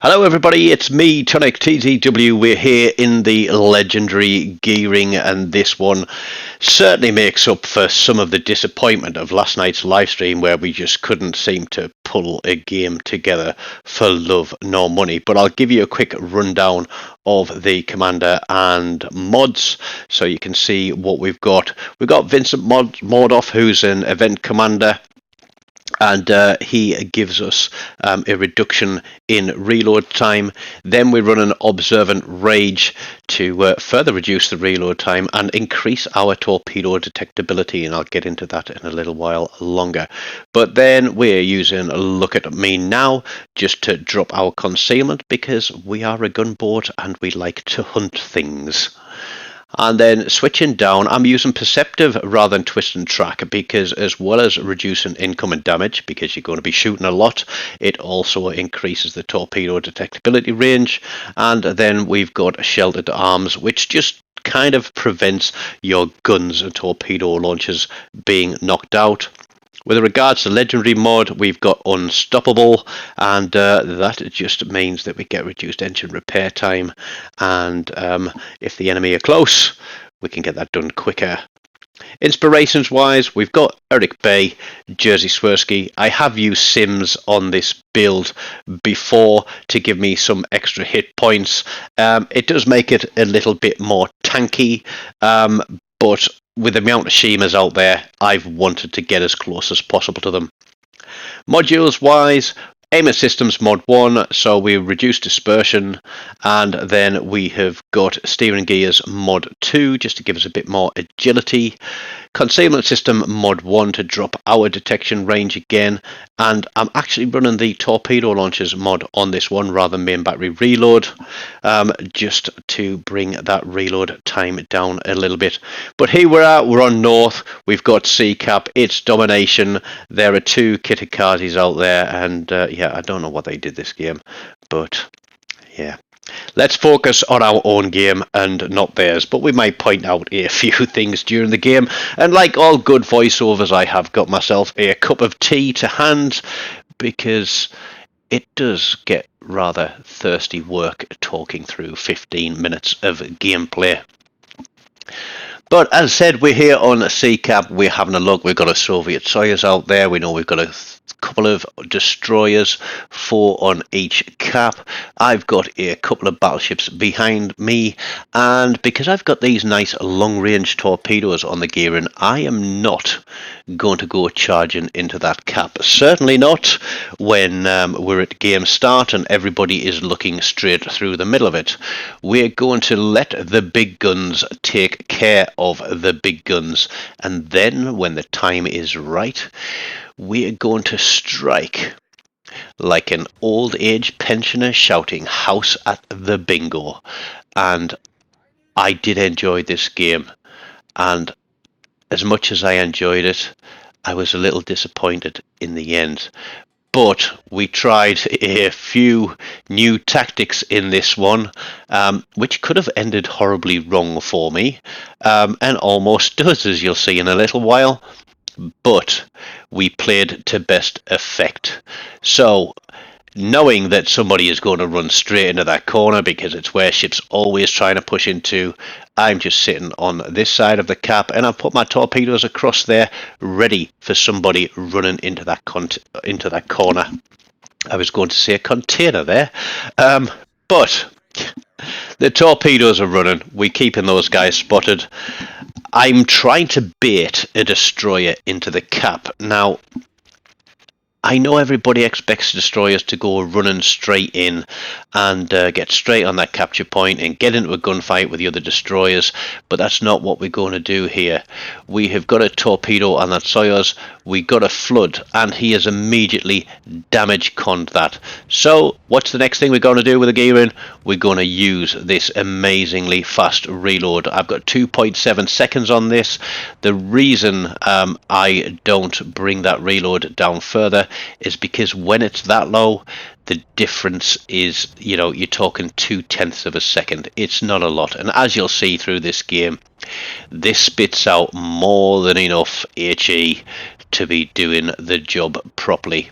Hello everybody, it's me, Tonic TZW. We're here in the legendary gearing, and this one certainly makes up for some of the disappointment of last night's live stream where we just couldn't seem to pull a game together for love nor money. But I'll give you a quick rundown of the commander and mods so you can see what we've got. We've got Vincent Mordoff, who's an event commander, and he gives us a reduction in reload time. Then we run an observant rage to further reduce the reload time and increase our torpedo detectability, and I'll get into that in a little while longer. But then we're using look at me now just to drop our concealment because we are a gunboat and we like to hunt things. And then switching down, I'm using Perceptive rather than Twist and Track because, as well as reducing incoming damage, because you're going to be shooting a lot, it also increases the torpedo detectability range. And then we've got Sheltered Arms, which just kind of prevents your guns and torpedo launchers being knocked out. With regards to legendary mod, we've got Unstoppable, and that just means that we get reduced engine repair time, and if the enemy are close, we can get that done quicker. Inspirations wise, we've got Eric Bay, Jerzy Swirsky. I have used Sims on this build before to give me some extra hit points. It does make it a little bit more tanky, but with the amount of Shimas out there, I've wanted to get as close as possible to them. Modules wise, Aim Systems Mod 1, so we reduce dispersion, and then we have got Steering Gears Mod 2, just to give us a bit more agility. Concealment System Mod 1 to drop our detection range again, and I'm actually running the Torpedo Launchers mod on this one rather than main battery reload, just to bring that reload time down a little bit. But here we're on North, we've got Sea Cap, it's Domination, there are two Shimakazes out there, and yeah, I don't know what they did this game, but yeah. Let's focus on our own game and not theirs, but we might point out a few things during the game. And like all good voiceovers, I have got myself a cup of tea to hand because it does get rather thirsty work talking through 15 minutes of gameplay. But as I said, we're here on Sea Cap, we're having a look, we've got a Soviet Soyuz out there, we know we've got a couple of destroyers, 4 on each cap. I've got a couple of battleships behind me, and because I've got these nice long-range torpedoes on the gearing, I am not going to go charging into that cap. Certainly not when we're at game start and everybody is looking straight through the middle of it. We're going to let the big guns take care of the big guns, and then when the time is right, we're going to strike like an old age pensioner shouting house at the bingo. And I did enjoy this game, and as much as I enjoyed it, I was a little disappointed in the end. But we tried a few new tactics in this one, which could have ended horribly wrong for me, and almost does, as you'll see in a little while. But we played to best effect. So, knowing that somebody is going to run straight into that corner because it's where ships always trying to push into, I'm just sitting on this side of the cap and I've put my torpedoes across there ready for somebody running into that corner. I was going to say a container there, but the torpedoes are running. We're keeping those guys spotted. I'm trying to bait a destroyer into the cap. Now, I know everybody expects destroyers to go running straight in and get straight on that capture point and get into a gunfight with the other destroyers, but that's not what we're going to do here. We have got a torpedo on that Soyuz, we got a flood, and he has immediately damage conned that. So what's the next thing we're going to do with the gearing? We're going to use this amazingly fast reload. I've got 2.7 seconds on this. The reason I don't bring that reload down further is because when it's that low, the difference is, you know, you're talking 0.2 of a second. It's not a lot, and as you'll see through this game, this spits out more than enough HE to be doing the job properly.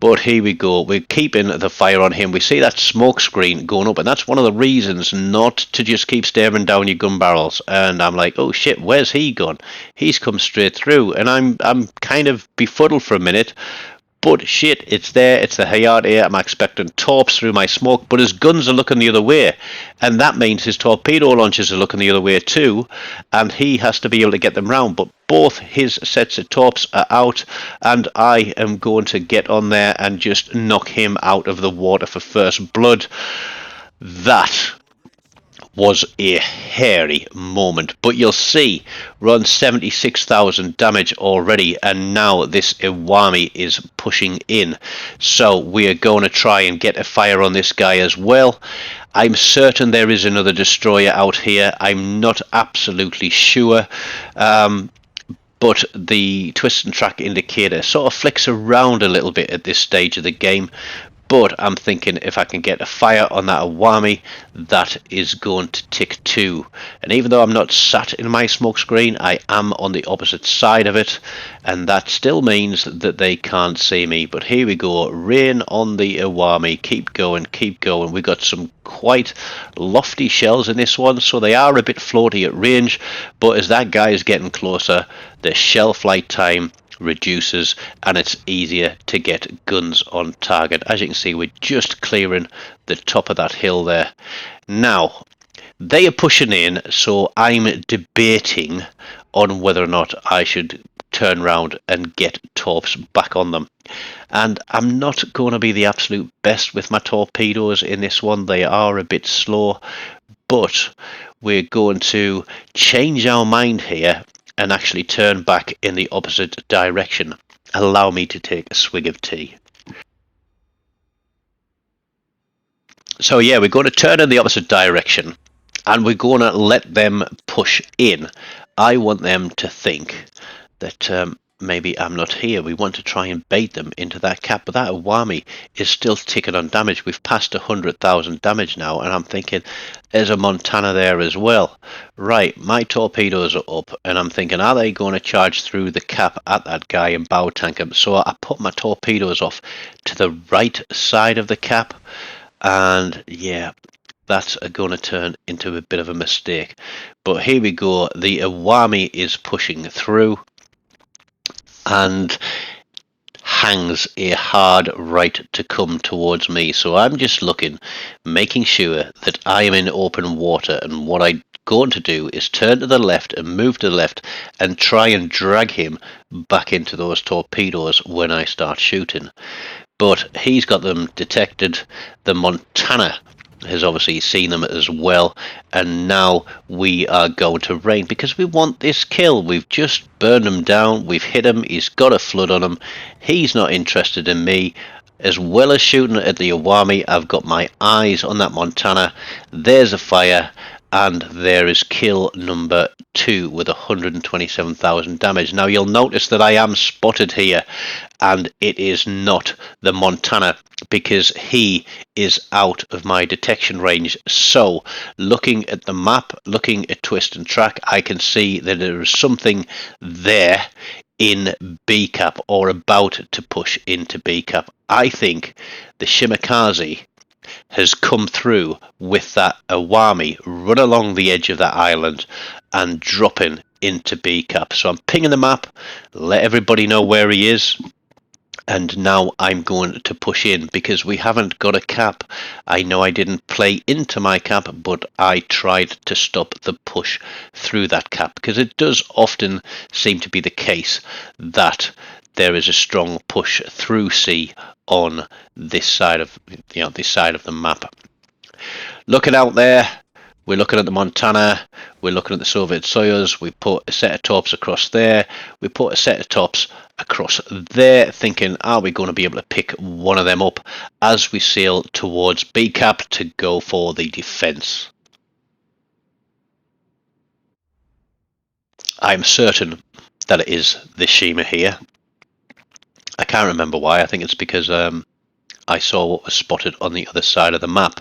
But here we go, we're keeping the fire on him. We see that smoke screen going up, and that's one of the reasons not to just keep staring down your gun barrels. And I'm like, oh shit, where's he gone? He's come straight through, and I'm kind of befuddled for a minute. But shit, it's there, it's the Hayate. I'm expecting torps through my smoke, but his guns are looking the other way. And that means his torpedo launchers are looking the other way too, and he has to be able to get them round. But both his sets of torps are out, and I am going to get on there and just knock him out of the water for first blood. That was a hairy moment, but you'll see we're on 76,000 damage already, and now this Iwami is pushing in, so we are going to try and get a fire on this guy as well. I'm certain there is another destroyer out here. I'm not absolutely sure, but the twist and track indicator sort of flicks around a little bit at this stage of the game. But I'm thinking if I can get a fire on that Iwami, that is going to tick 2. And even though I'm not sat in my smoke screen, I am on the opposite side of it, and that still means that they can't see me. But here we go, rain on the Iwami. Keep going, keep going. We got some quite lofty shells in this one, so they are a bit floaty at range, but as that guy is getting closer, the shell flight time reduces and it's easier to get guns on target. As you can see, we're just clearing the top of that hill there. Now they are pushing in, so I'm debating on whether or not I should turn around and get torps back on them. And I'm not going to be the absolute best with my torpedoes in this one. They are a bit slow, but we're going to change our mind here and actually turn back in the opposite direction. Allow me to take a swig of tea. So yeah, we're going to turn in the opposite direction, and we're going to let them push in. I want them to think that maybe I'm not here. We want to try and bait them into that cap, but that Iwami is still ticking on damage. We've passed 100,000 damage now, and I'm thinking there's a Montana there as well. Right, my torpedoes are up, and I'm thinking, are they going to charge through the cap at that guy and bow tank him? So I put my torpedoes off to the right side of the cap, and yeah, that's going to turn into a bit of a mistake. But here we go, the Iwami is pushing through and hangs a hard right to come towards me. So I'm just looking, making sure that I am in open water, and what I'm going to do is turn to the left and move to the left and try and drag him back into those torpedoes when I start shooting. But he's got them detected. The Montana has obviously seen them as well, and now we are going to rain because we want this kill. We've just burned him down, we've hit him, he's got a flood on him, he's not interested in me. As well as shooting at the Iwami, I've got my eyes on that Montana. There's a fire, and there is kill number 2 with 127,000 damage. Now you'll notice that I am spotted here, and it is not the Montana because he is out of my detection range. So looking at the map, looking at twist and track, I can see that there is something there in B cap or about to push into B cap. I think the Shimakaze has come through with that Iwami, run along the edge of that island and dropping into B cap. So I'm pinging the map, let everybody know where he is, and now I'm going to push in because we haven't got a cap. I know I didn't play into my cap, but I tried to stop the push through that cap because it does often seem to be the case that there is a strong push through C on this side of the map. Looking out there, we're looking at the Montana, we're looking at the Soviet Soyuz. We put a set of torps across there, we put a set of torps across there, thinking, are we going to be able to pick one of them up as we sail towards B cap to go for the defense? I'm certain that it is the Shima here. I can't remember why. I think it's because I saw what was spotted on the other side of the map.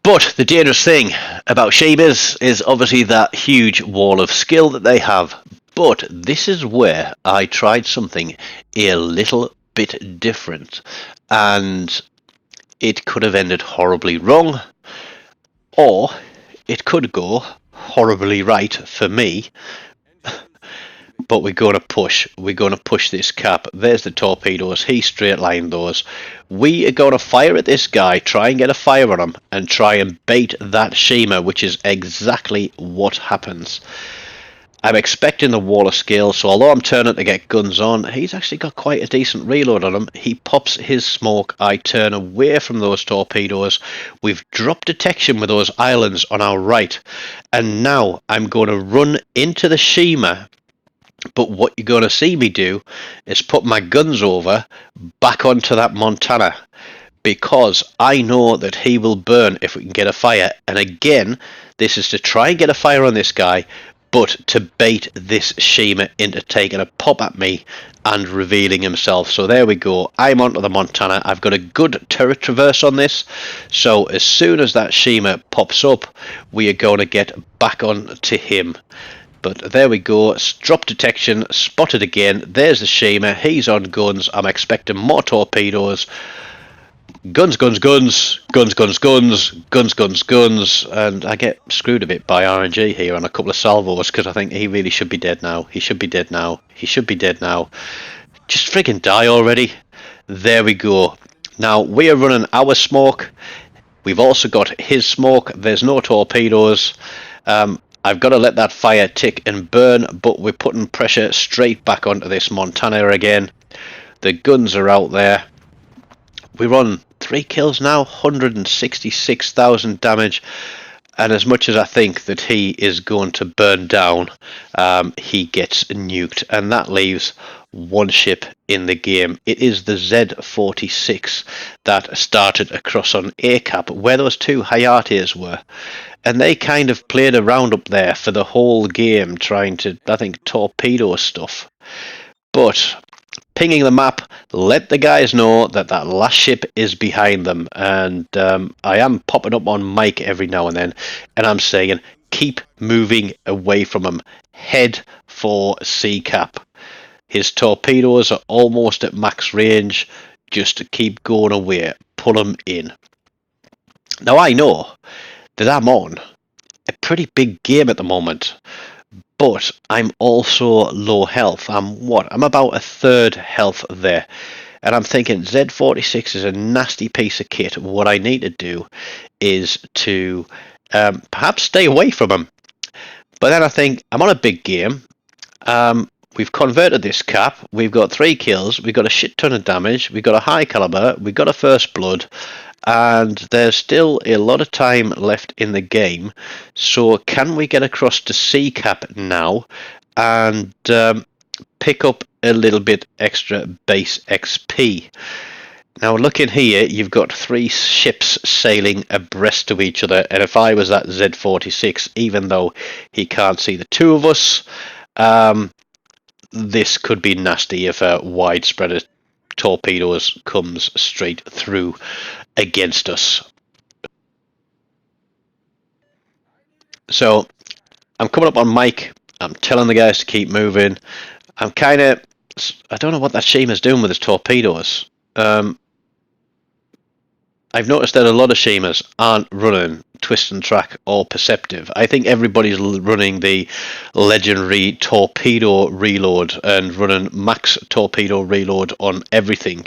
But the dangerous thing about Shimas is obviously that huge wall of skill that they have. But this is where I tried something a little bit different, and it could have ended horribly wrong, or it could go horribly right for me. But we're going to push. We're going to push this cap. There's the torpedoes. He straight lined those. We are going to fire at this guy, try and get a fire on him, and try and bait that Shima, which is exactly what happens. I'm expecting the wall of scale, so although I'm turning to get guns on, he's actually got quite a decent reload on him. He pops his smoke. I turn away from those torpedoes. We've dropped detection with those islands on our right. And now I'm going to run into the Shima. But what you're going to see me do is put my guns over back onto that Montana, because I know that he will burn if we can get a fire. And again, this is to try and get a fire on this guy, but to bait this Shima into taking a pop at me and revealing himself. So there we go. I'm onto the Montana. I've got a good turret traverse on this. So as soon as that Shima pops up, we are going to get back on to him. But there we go, drop detection, spotted again. There's the Shima, he's on guns. I'm expecting more torpedoes. Guns, guns, guns, guns, guns, guns, guns, guns, guns. And I get screwed a bit by RNG here on a couple of salvos, because I think he really should be dead now. He should be dead now. He should be dead now. Just friggin' die already. There we go. Now, we are running our smoke. We've also got his smoke. There's no torpedoes. I've got to let that fire tick and burn, but we're putting pressure straight back onto this Montana again. The guns are out there. We're on 3 kills now, 166,000 damage. And as much as I think that he is going to burn down, he gets nuked. And that leaves one ship in the game. It is the Z46 that started across on A-cap, where those 2 Hayates were. And they kind of played around up there for the whole game, trying to, I think, torpedo stuff. But pinging the map let the guys know that that last ship is behind them. And I am popping up on mic every now and then, and I'm saying, keep moving away from him. Head for C-cap. His torpedoes are almost at max range. Just keep going away. Pull them in. Now I know that I'm on a pretty big game at the moment, but I'm also low health. I'm about a third health there, and I'm thinking Z46 is a nasty piece of kit. What I need to do is to perhaps stay away from him. But then I think I'm on a big game. We've converted this cap. We've got 3 kills. We've got a shit ton of damage. We've got a high caliber. We've got a first blood. And there's still a lot of time left in the game. So can we get across to C-cap now and pick up a little bit extra base XP? Now looking here, you've got 3 ships sailing abreast to each other. And if I was that Z46, even though he can't see the 2 of us, this could be nasty if a widespread of torpedoes comes straight through against us. So I'm coming up on mic. I'm telling the guys to keep moving. I don't know what that Shima's doing with his torpedoes. I've noticed that a lot of Shimas aren't running Twist and Track or Perceptive. I think everybody's running the legendary torpedo reload and running max torpedo reload on everything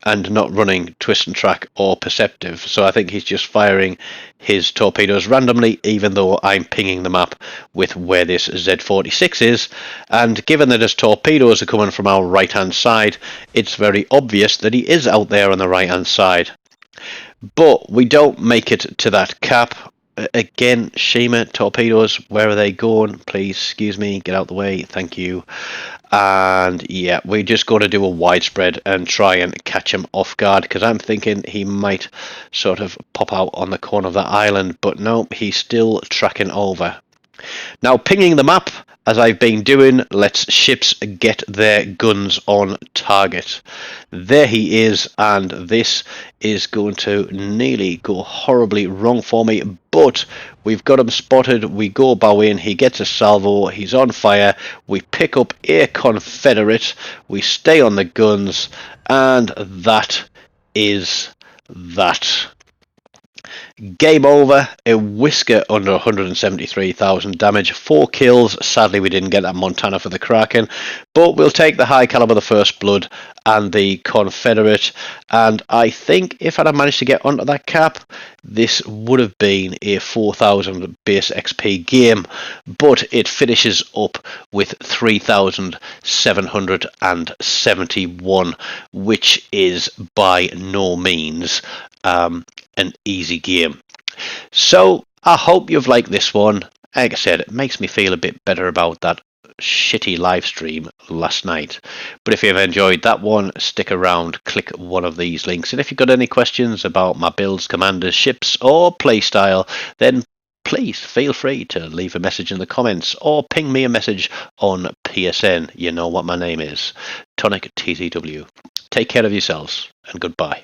and not running Twist and Track or Perceptive. So I think he's just firing his torpedoes randomly, even though I'm pinging the map with where this Z46 is. And given that his torpedoes are coming from our right hand side, it's very obvious that he is out there on the right hand side. But we don't make it to that cap. Again, Shima torpedoes, where are they going? Please, excuse me, get out the way, thank you. And yeah, we're just going to do a widespread and try and catch him off guard, because I'm thinking he might sort of pop out on the corner of that island, but no, he's still tracking over. Now, pinging the map, as I've been doing, let's ships get their guns on target. There he is, and this is going to nearly go horribly wrong for me, but we've got him spotted. We go bow in, he gets a salvo, he's on fire, we pick up a Confederate, we stay on the guns, and that is that. Game over, a whisker under 173,000 damage, 4 kills. Sadly, we didn't get that Montana for the Kraken, but we'll take the high caliber, the First Blood, and the Confederate. And I think if I'd have managed to get onto that cap, this would have been a 4,000 base XP game, but it finishes up with 3,771, which is by no means an easy game. So I hope you've liked this one. Like I said, it makes me feel a bit better about that shitty live stream last night. But if you've enjoyed that one, stick around, click one of these links. And if you've got any questions about my builds, commanders, ships, or playstyle, then please feel free to leave a message in the comments or ping me a message on PSN. You know what my name is, Tonic TZW. Take care of yourselves and goodbye.